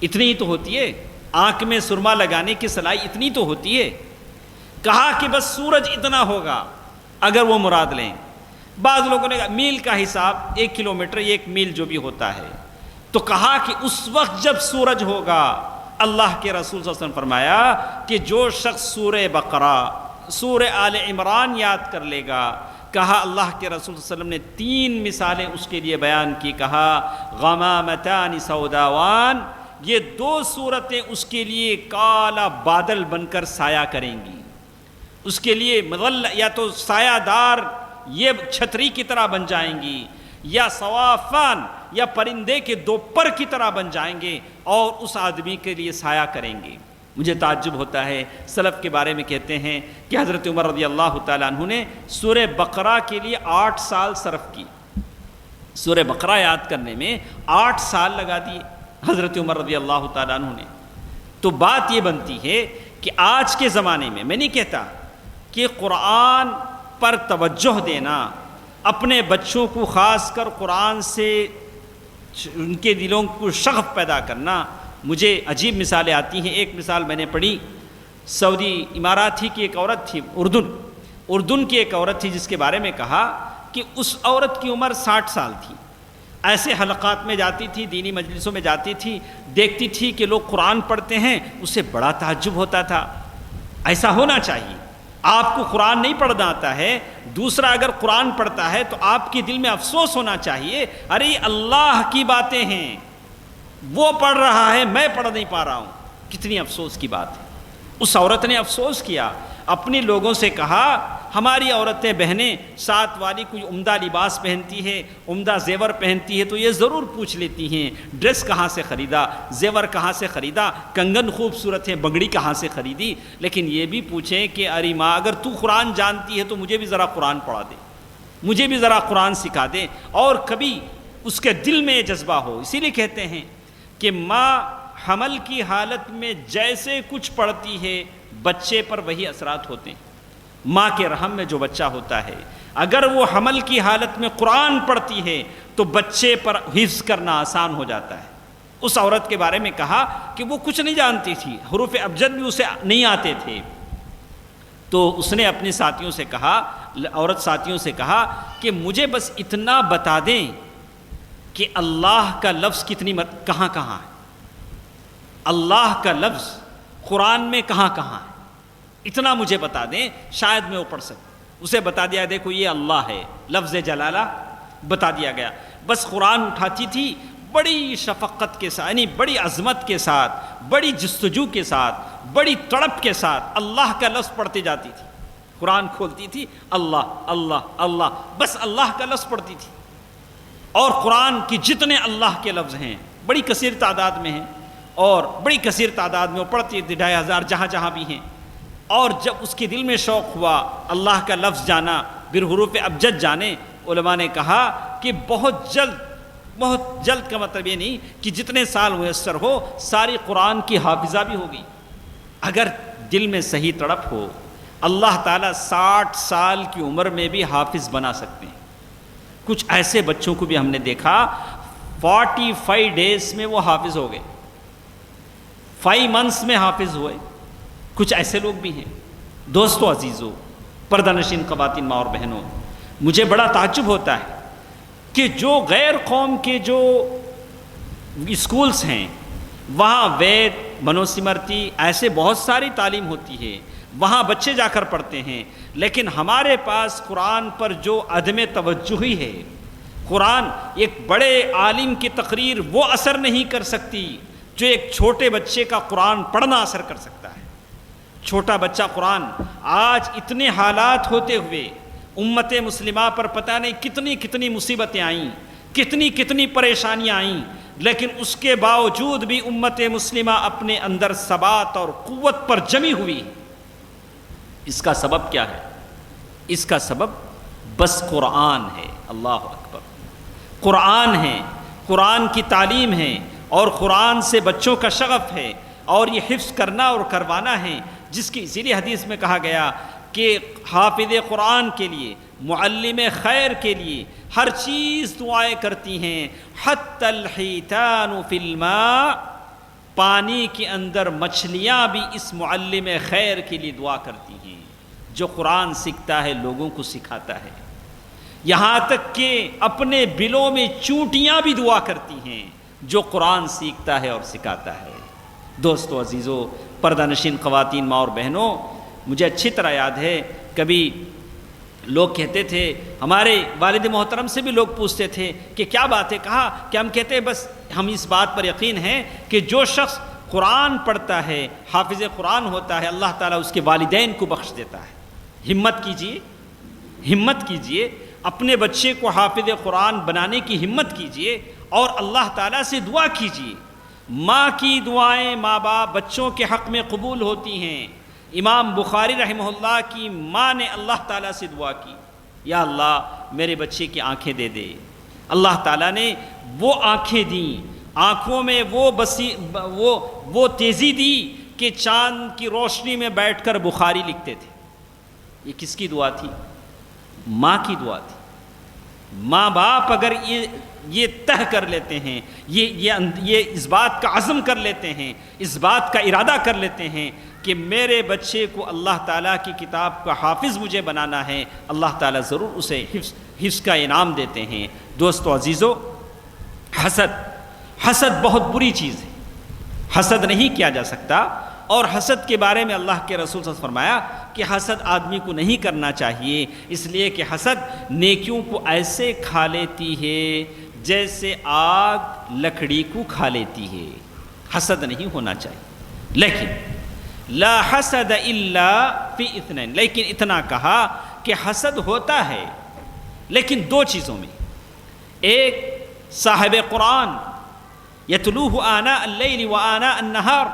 اتنی ہی تو ہوتی ہے۔ آنکھ میں سرما لگانے کی سلائی اتنی تو ہوتی ہے۔ کہا کہ بس سورج اتنا ہوگا اگر وہ مراد لیں۔ بعض لوگوں نے کہا میل کا حساب 1 کلومیٹر 1 میل جو بھی ہوتا ہے، تو کہا کہ اس وقت جب سورج ہوگا، اللہ کے رسول صلی اللہ علیہ وسلم فرمایا کہ جو شخص سورہ بقرہ، سورہ آل عمران یاد کر لے گا، کہا اللہ کے رسول صلی اللہ علیہ وسلم نے 3 مثالیں اس کے لیے بیان کی، کہا غمامتان سوداوان، یہ 2 صورتیں اس کے لیے کالا بادل بن کر سایہ کریں گی، اس کے لیے مظل یا تو سایہ دار یہ چھتری کی طرح بن جائیں گی، یا صوافان یا پرندے کے 2 پر کی طرح بن جائیں گے اور اس آدمی کے لیے سایہ کریں گے۔ مجھے تعجب ہوتا ہے، سلف کے بارے میں کہتے ہیں کہ حضرت عمر رضی اللہ تعالیٰ عنہ نے سورہ بقرہ کے لیے 8 سال صرف کی، سورہ بقرہ یاد کرنے میں 8 سال لگا دیے حضرت عمر رضی اللہ تعالیٰ عنہ نے۔ تو بات یہ بنتی ہے کہ آج کے زمانے میں نہیں کہتا کہ قرآن پر توجہ دینا، اپنے بچوں کو خاص کر قرآن سے ان کے دلوں کو شغف پیدا کرنا، مجھے عجیب مثالیں آتی ہیں۔ ایک مثال میں نے پڑھی، سعودی امارات ہی کی ایک عورت تھی، اردن کی ایک عورت تھی، جس کے بارے میں کہا کہ اس عورت کی عمر 60 سال تھی، ایسے حلقات میں جاتی تھی، دینی مجلسوں میں جاتی تھی، دیکھتی تھی کہ لوگ قرآن پڑھتے ہیں، اسے بڑا تعجب ہوتا تھا۔ ایسا ہونا چاہیے، آپ کو قرآن نہیں پڑھنا آتا ہے، دوسرا اگر قرآن پڑھتا ہے تو آپ کے دل میں افسوس ہونا چاہیے، ارے یہ اللہ کی باتیں ہیں، وہ پڑھ رہا ہے، میں پڑھ نہیں پا رہا ہوں، کتنی افسوس کی بات ہے۔ اس عورت نے افسوس کیا، اپنے لوگوں سے کہا ہماری عورتیں بہنیں ساتھ والی کوئی عمدہ لباس پہنتی ہے، عمدہ زیور پہنتی ہے تو یہ ضرور پوچھ لیتی ہیں ڈریس کہاں سے خریدا، زیور کہاں سے خریدا، کنگن خوبصورت ہے، بگڑی کہاں سے خریدی، لیکن یہ بھی پوچھیں کہ ارے ماں اگر تو قرآن جانتی ہے تو مجھے بھی ذرا قرآن پڑھا دے، مجھے بھی ذرا قرآن سکھا دے، اور کبھی اس کے دل میں یہ جذبہ ہو۔ اسی لیے کہتے ہیں کہ ماں حمل کی حالت میں جیسے کچھ پڑھتی ہے بچے پر وہی اثرات ہوتے ہیں۔ ماں کے رحم میں جو بچہ ہوتا ہے اگر وہ حمل کی حالت میں قرآن پڑھتی ہے تو بچے پر حفظ کرنا آسان ہو جاتا ہے۔ اس عورت کے بارے میں کہا کہ وہ کچھ نہیں جانتی تھی، حروف ابجد بھی اسے نہیں آتے تھے، تو اس نے اپنے ساتھیوں سے کہا، عورت ساتھیوں سے کہا کہ مجھے بس اتنا بتا دیں کہ اللہ کا لفظ کہاں کہاں ہے، اللہ کا لفظ قرآن میں کہاں کہاں ہے، اتنا مجھے بتا دیں، شاید میں وہ پڑھ سکوں۔ اسے بتا دیا دیکھو یہ اللہ ہے، لفظ جلالہ بتا دیا گیا، بس قرآن اٹھاتی تھی بڑی شفقت کے ساتھ، یعنی بڑی عظمت کے ساتھ، بڑی جستجو کے ساتھ، بڑی تڑپ کے ساتھ اللہ کا لفظ پڑھتی جاتی تھی، قرآن کھولتی تھی، اللہ اللہ اللہ، بس اللہ کا لفظ پڑھتی تھی۔ اور قرآن کی جتنے اللہ کے لفظ ہیں بڑی کثیر تعداد میں ہیں، اور بڑی کثیر تعداد میں وہ پڑھتی تھی، 2500 جہاں جہاں بھی ہیں۔ اور جب اس کے دل میں شوق ہوا اللہ کا لفظ جانا، پھر حروف ابجد جانے، علماء نے کہا کہ بہت جلد کا مطلب یہ نہیں کہ جتنے سال میسر ہو ساری قرآن کی حافظہ بھی ہوگی۔ اگر دل میں صحیح تڑپ ہو، اللہ تعالیٰ 60 سال کی عمر میں بھی حافظ بنا سکتے ہیں۔ کچھ ایسے بچوں کو بھی ہم نے دیکھا 45 ڈیز میں وہ حافظ ہو گئے، 5 منتھس میں حافظ ہوئے، کچھ ایسے لوگ بھی ہیں۔ دوستو عزیزو، پردہ نشین خواتین ماں اور بہنوں، مجھے بڑا تعجب ہوتا ہے کہ جو غیر قوم کے جو اسکولز ہیں وہاں وید، منوسمرتی ایسے بہت ساری تعلیم ہوتی ہے، وہاں بچے جا کر پڑھتے ہیں، لیکن ہمارے پاس قرآن پر جو عدم توجہی ہے، قرآن ایک بڑے عالم کی تقریر وہ اثر نہیں کر سکتی جو ایک چھوٹے بچے کا قرآن پڑھنا اثر کر سکتا ہے۔ چھوٹا بچہ قرآن، آج اتنے حالات ہوتے ہوئے امت مسلمہ پر پتہ نہیں کتنی کتنی مصیبتیں آئیں، کتنی کتنی پریشانیاں آئیں، لیکن اس کے باوجود بھی امت مسلمہ اپنے اندر ثبات اور قوت پر جمی ہوئی۔ اس کا سبب کیا ہے؟ اس کا سبب بس قرآن ہے۔ اللہ اکبر، قرآن ہے، قرآن کی تعلیم ہے، اور قرآن سے بچوں کا شغف ہے، اور یہ حفظ کرنا اور کروانا ہے، جس کی اسی لیے حدیث میں کہا گیا کہ حافظ قرآن کے لیے، معلم خیر کے لیے ہر چیز دعائیں کرتی ہیں، حتی الحیتان فی الماء، پانی کے اندر مچھلیاں بھی اس معلم خیر کے لیے دعا کرتی ہیں جو قرآن سیکھتا ہے، لوگوں کو سکھاتا ہے۔ یہاں تک کہ اپنے بلوں میں چونٹیاں بھی دعا کرتی ہیں جو قرآن سیکھتا ہے اور سکھاتا ہے۔ دوستو عزیزو، پردہ نشین خواتین، ماں اور بہنوں، مجھے اچھی طرح یاد ہے کبھی لوگ کہتے تھے، ہمارے والد محترم سے بھی لوگ پوچھتے تھے کہ کیا بات ہے، کہا کہ ہم کہتے ہیں بس ہم اس بات پر یقین ہے کہ جو شخص قرآن پڑھتا ہے، حافظ قرآن ہوتا ہے، اللہ تعالیٰ اس کے والدین کو بخش دیتا ہے۔ ہمت کیجئے، ہمت کیجئے، اپنے بچے کو حافظ قرآن بنانے کی ہمت کیجئے، اور اللہ تعالیٰ سے دعا کیجئے۔ ماں کی دعائیں ماں باپ بچوں کے حق میں قبول ہوتی ہیں۔ امام بخاری رحمہ اللہ کی ماں نے اللہ تعالیٰ سے دعا کی، یا اللہ میرے بچے کی آنکھیں دے دے۔ اللہ تعالیٰ نے وہ آنکھیں دیں، آنکھوں میں وہ تیزی دی کہ چاند کی روشنی میں بیٹھ کر بخاری لکھتے تھے۔ یہ کس کی دعا تھی؟ ماں کی دعا تھی۔ ماں باپ اگر یہ طے کر لیتے ہیں، یہ اس بات کا عزم کر لیتے ہیں، اس بات کا ارادہ کر لیتے ہیں کہ میرے بچے کو اللہ تعالیٰ کی کتاب کا حافظ مجھے بنانا ہے، اللہ تعالیٰ ضرور اسے حفظ کا انعام دیتے ہیں۔ دوستو عزیزو، حسد بہت بری چیز ہے، حسد نہیں کیا جا سکتا، اور حسد کے بارے میں اللہ کے رسول صلی اللہ علیہ وسلم نے فرمایا کہ حسد آدمی کو نہیں کرنا چاہیے، اس لیے کہ حسد نیکیوں کو ایسے کھا لیتی ہے جیسے آگ لکڑی کو کھا لیتی ہے۔ حسد نہیں ہونا چاہیے، لیکن لا حسد الا فی اثنین، لیکن اتنا کہا کہ حسد ہوتا ہے لیکن دو چیزوں میں۔ ایک، صاحب قرآن یتلوہ آناء اللیل و آناء النہار،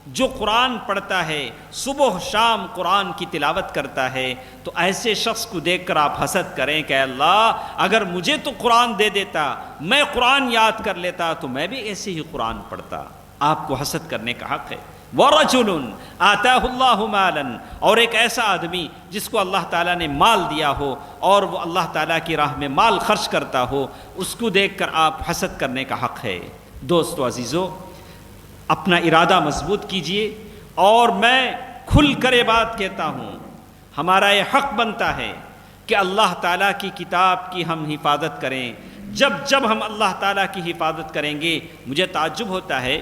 جو قرآن پڑھتا ہے، صبح شام قرآن کی تلاوت کرتا ہے، تو ایسے شخص کو دیکھ کر آپ حسد کریں کہ اللہ اگر مجھے تو قرآن دے دیتا، میں قرآن یاد کر لیتا تو میں بھی ایسے ہی قرآن پڑھتا۔ آپ کو حسد کرنے کا حق ہے۔ وَرَجُلٌ آتَاهُ اللَّهُ مَالًا، اور ایک ایسا آدمی جس کو اللہ تعالیٰ نے مال دیا ہو اور وہ اللہ تعالیٰ کی راہ میں مال خرچ کرتا ہو، اس کو دیکھ کر آپ حسد کرنے کا حق ہے۔ دوستو عزیزو، اپنا ارادہ مضبوط کیجئے، اور میں کھل کر یہ بات کہتا ہوں، ہمارا یہ حق بنتا ہے کہ اللہ تعالیٰ کی کتاب کی ہم حفاظت کریں۔ جب ہم اللہ تعالیٰ کی حفاظت کریں گے، مجھے تعجب ہوتا ہے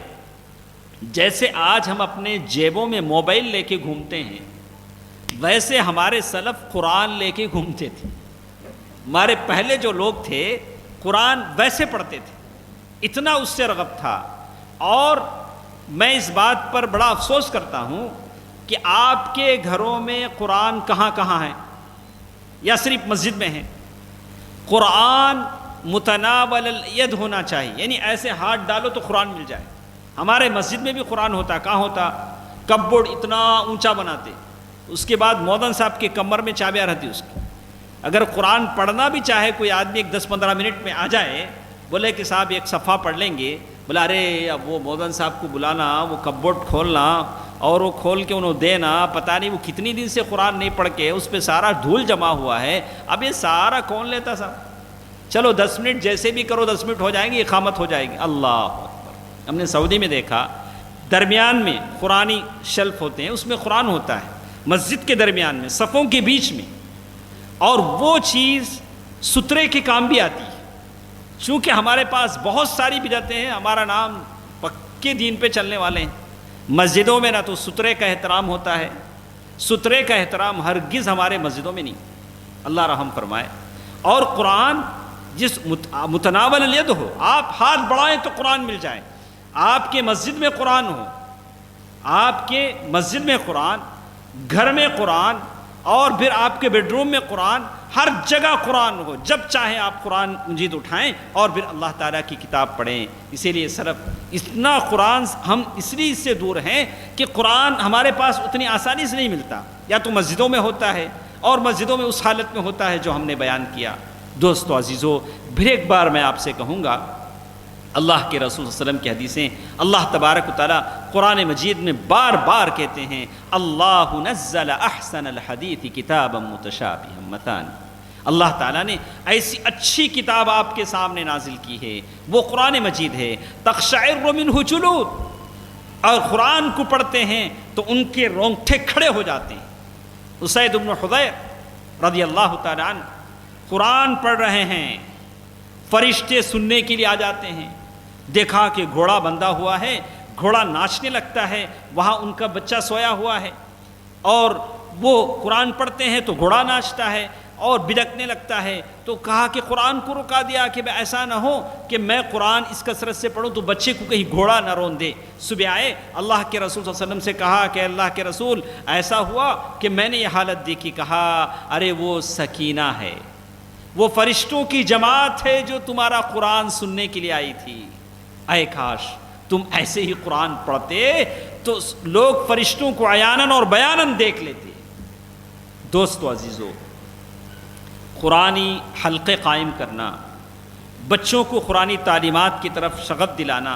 جیسے آج ہم اپنے جیبوں میں موبائل لے کے گھومتے ہیں، ویسے ہمارے سلف قرآن لے کے گھومتے تھے۔ ہمارے پہلے جو لوگ تھے قرآن ویسے پڑھتے تھے، اتنا اس سے رغب تھا۔ اور میں اس بات پر بڑا افسوس کرتا ہوں کہ آپ کے گھروں میں قرآن کہاں کہاں ہے، یا صرف مسجد میں ہے۔ قرآن متناول الید ہونا چاہیے، یعنی ایسے ہاتھ ڈالو تو قرآن مل جائے۔ ہمارے مسجد میں بھی قرآن ہوتا، کہاں ہوتا؟ کپ بورڈ اتنا اونچا بناتے، اس کے بعد مودن صاحب کے کمر میں چابیاں رہتی اس کی۔ اگر قرآن پڑھنا بھی چاہے کوئی آدمی، ایک 10-15 منٹ میں آ جائے، بولے کہ صاحب ایک صفحہ پڑھ لیں گے، بولا ارے اب وہ مودن صاحب کو بلانا، وہ کپ بورڈ کھولنا اور وہ کھول کے انہوں دینا، پتہ نہیں وہ کتنی دن سے قرآن نہیں پڑھ کے، اس پہ سارا دھول جمع ہوا ہے، اب یہ سارا کون لیتا صاحب؟ چلو 10 منٹ جیسے بھی کرو، 10 منٹ ہو جائیں گے، اقامت ہو جائے گی۔ اللہ اکبر! ہم نے سعودی میں دیکھا، درمیان میں قرآنی شیلف ہوتے ہیں، اس میں قرآن ہوتا ہے، مسجد کے درمیان میں، صفوں کے بیچ میں، اور وہ چیز سترے کے کام بھی آتی ہے۔ چونکہ ہمارے پاس بہت ساری بدعتیں ہیں، ہمارا نام پکے دین پہ چلنے والے ہیں، مسجدوں میں نہ تو سترے کا احترام ہوتا ہے، سترے کا احترام ہرگز ہمارے مسجدوں میں نہیں، اللہ رحم فرمائے۔ اور قرآن جس متناول الید ہو، آپ ہاتھ بڑھائیں تو قرآن مل جائے، آپ کے مسجد میں قرآن ہو، آپ کے مسجد میں قرآن، گھر میں قرآن، اور پھر آپ کے بیڈ روم میں قرآن، ہر جگہ قرآن ہو، جب چاہیں آپ قرآن مجید اٹھائیں اور پھر اللہ تعالیٰ کی کتاب پڑھیں۔ اسی لیے صرف اتنا قرآن ہم اس لیے اس سے دور ہیں کہ قرآن ہمارے پاس اتنی آسانی سے نہیں ملتا، یا تو مسجدوں میں ہوتا ہے، اور مسجدوں میں اس حالت میں ہوتا ہے جو ہم نے بیان کیا۔ دوستو عزیزو، پھر ایک بار میں آپ سے کہوں گا، اللہ کے رسول صلی اللہ علیہ وسلم کی حدیثیں، اللہ تبارک و تعالیٰ قرآن مجید میں بار بار کہتے ہیں، اللہ نزل احسن الحدیث کتابا متشابہا مثانی، اللہ تعالیٰ نے ایسی اچھی کتاب آپ کے سامنے نازل کی ہے، وہ قرآن مجید ہے، تقشعر منہ جلود، اور قرآن کو پڑھتے ہیں تو ان کے رونگٹے کھڑے ہو جاتے ہیں۔ اسید بن حضیر رضی اللہ تعالیٰ عنہ قرآن پڑھ رہے ہیں، فرشتے سننے کے لیے آ جاتے ہیں، دیکھا کہ گھوڑا بندھا ہوا ہے، گھوڑا ناچنے لگتا ہے، وہاں ان کا بچہ سویا ہوا ہے، اور وہ قرآن پڑھتے ہیں تو گھوڑا ناچتا ہے اور بدکنے لگتا ہے، تو کہا کہ قرآن کو رکا دیا کہ ایسا نہ ہو کہ میں قرآن اس کثرت سے پڑھوں تو بچے کو کہیں گھوڑا نہ رون دے۔ صبح آئے، اللہ کے رسول صلی اللہ علیہ وسلم سے کہا کہ اللہ کے رسول، ایسا ہوا کہ میں نے یہ حالت دیکھی، کہا ارے وہ سکینہ ہے، وہ فرشتوں کی جماعت ہے جو تمہارا قرآن سننے کے لیے آئی تھی، اے کاش تم ایسے ہی قرآن پڑھتے تو لوگ فرشتوں کو عیاناً اور بیاناً دیکھ لیتے۔ دوستو عزیزو، قرآنی حلقے قائم کرنا، بچوں کو قرآنی تعلیمات کی طرف شغف دلانا،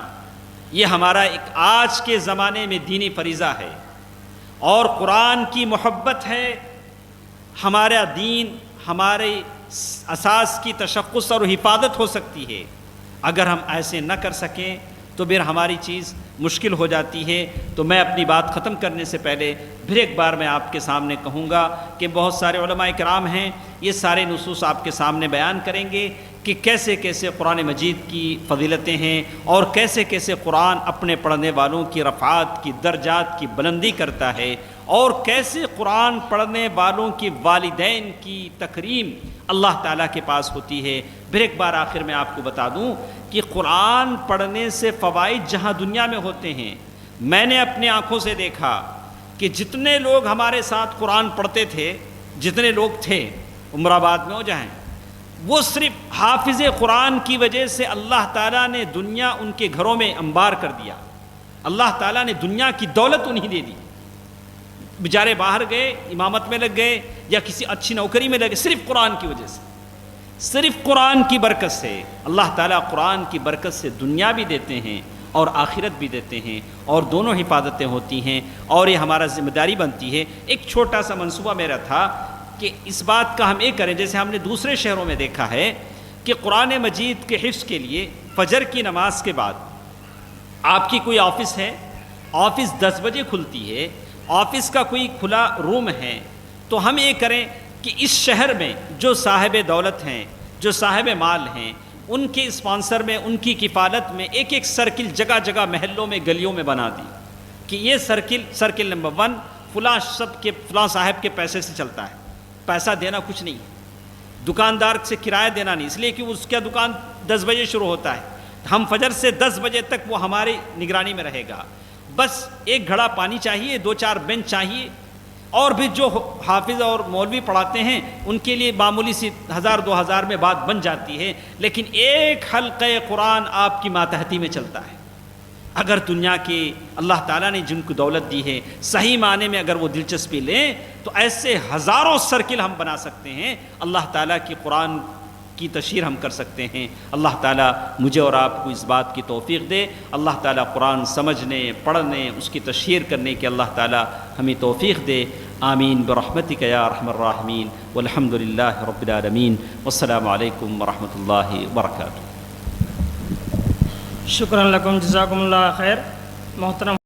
یہ ہمارا ایک آج کے زمانے میں دینی فریضہ ہے، اور قرآن کی محبت ہے۔ ہمارا دین ہمارے اساس کی تشخص اور حفاظت ہو سکتی ہے، اگر ہم ایسے نہ کر سکیں تو پھر ہماری چیز مشکل ہو جاتی ہے۔ تو میں اپنی بات ختم کرنے سے پہلے پھر ایک بار میں آپ کے سامنے کہوں گا کہ بہت سارے علماء کرام ہیں، یہ سارے نصوص آپ کے سامنے بیان کریں گے کہ کیسے کیسے قرآن مجید کی فضیلتیں ہیں، اور کیسے کیسے قرآن اپنے پڑھنے والوں کی رفعات کی درجات کی بلندی کرتا ہے، اور کیسے قرآن پڑھنے والوں کی والدین کی تکریم اللہ تعالیٰ کے پاس ہوتی ہے۔ پھر ایک بار آخر میں آپ کو بتا دوں کہ قرآن پڑھنے سے فوائد جہاں دنیا میں ہوتے ہیں، میں نے اپنی آنکھوں سے دیکھا کہ جتنے لوگ ہمارے ساتھ قرآن پڑھتے تھے، جتنے لوگ تھے عمر آباد میں ہو جائیں، وہ صرف حافظ قرآن کی وجہ سے اللہ تعالیٰ نے دنیا ان کے گھروں میں انبار کر دیا، اللہ تعالیٰ نے دنیا کی دولت انہیں دے دی۔ بیچارے باہر گئے، امامت میں لگ گئے یا کسی اچھی نوکری میں لگے، صرف قرآن کی وجہ سے، صرف قرآن کی برکت سے۔ اللہ تعالیٰ قرآن کی برکت سے دنیا بھی دیتے ہیں اور آخرت بھی دیتے ہیں، اور دونوں حفاظتیں ہوتی ہیں، اور یہ ہمارا ذمہ داری بنتی ہے۔ ایک چھوٹا سا منصوبہ میرا تھا کہ اس بات کا ہم یہ کریں، جیسے ہم نے دوسرے شہروں میں دیکھا ہے کہ قرآن مجید کے حفظ کے لیے فجر کی نماز کے بعد آپ کی کوئی آفس ہے، آفس 10 بجے کھلتی ہے، آفس کا کوئی کھلا روم ہے، تو ہم یہ کریں کہ اس شہر میں جو صاحب دولت ہیں، جو صاحب مال ہیں، ان کے اسپانسر میں، ان کی کفالت میں ایک ایک سرکل جگہ جگہ محلوں میں گلیوں میں بنا دی کہ یہ سرکل نمبر 1 فلاں صاحب کے پیسے سے چلتا ہے، پیسہ دینا کچھ نہیں، دکاندار سے کرایہ دینا نہیں، اس لیے کہ اس کا دکان 10 بجے شروع ہوتا ہے، ہم فجر سے 10 بجے تک وہ ہماری نگرانی میں رہے گا، بس ایک گھڑا پانی چاہیے، 2-4 بینچ چاہیے، اور بھی جو حافظ اور مولوی پڑھاتے ہیں ان کے لیے معمولی سی 1000-2000 میں بات بن جاتی ہے، لیکن ایک حلقہ قرآن آپ کی ماتحتی میں چلتا ہے۔ اگر دنیا کے اللہ تعالیٰ نے جن کو دولت دی ہے صحیح معنی میں اگر وہ دلچسپی لیں تو ایسے ہزاروں سرکل ہم بنا سکتے ہیں، اللہ تعالیٰ کی قرآن کی تشہیر ہم کر سکتے ہیں۔ اللہ تعالیٰ مجھے اور آپ کو اس بات کی توفیق دے، اللہ تعالیٰ قرآن سمجھنے، پڑھنے، اس کی تشہیر کرنے کی اللہ تعالیٰ ہمیں توفیق دے۔ آمین برحمتک یا ارحم الراحمین، والحمد للہ رب العالمین، والسلام علیکم ورحمۃ اللہ وبرکاتہ۔ شکرا لکم، جزاکم اللہ خیر۔ محترم